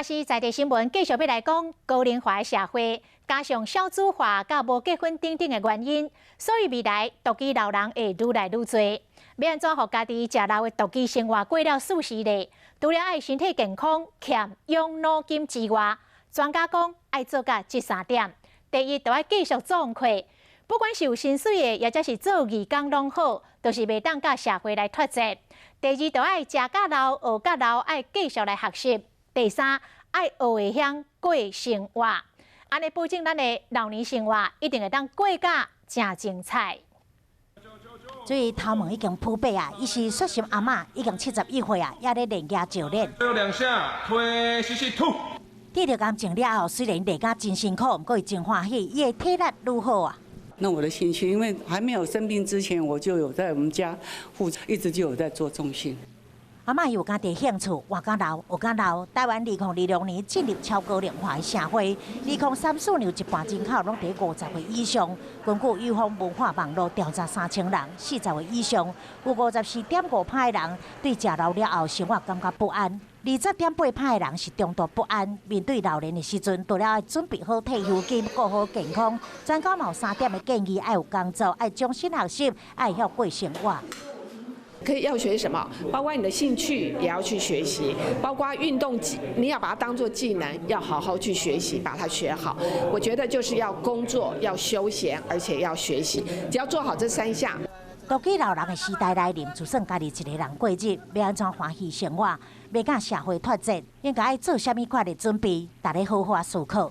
嘛是在地新闻，继续要来讲高龄化的社会，加上少子化、甲无结婚等等的原因，所以未来独居老人会愈来愈多。要安怎让家己食老的独居生活过了舒适呢？除了爱身体健康、欠养老金之外，专家讲爱做甲这3点。第一，就要继续做功课，不管是有薪水的，也或是做义工拢好，都是袂当甲社会来脱节。第二，就爱食甲老、学甲老，爱继续来学习。第三，爱学会晓过生活，安尼保证咱的老年生活一定会当过甲真精彩。所以头毛已经铺白啊，伊是率性阿嬷，已经71岁啊，也咧练家照练。最后2下，推吸吐。得到感情了后，虽然练家真辛苦，不过伊真欢喜，伊的体力愈好啊。那我的兴趣，因为还没有生病之前，我就有在我们家一直就有在做重训。阿嬷有家己兴趣，活甲老，学甲老。台湾2026年进入超高龄化的社会，2034年一半人口拢在50岁以上。根据预防文化网络调查，3000人40岁以上，有54.5%的人对食老了后生活感觉不安，20.8%的人是中度不安。面对老年的时阵，除了要准备好退休金、顾好健康，专家有3点的建议：爱有工作，爱终身学习，爱晓过生活。可以要学什么？包括你的兴趣也要去学习，包括运动你要把它当作技能，要好好去学习，把它学好。我觉得就是要工作，要休闲，而且要学习，只要做好这3项。独居老人的时代来临，就算家己一个人过日，要安怎欢喜生活，袂甲社会脱节，应该爱做啥物款的准备，大家好好思考。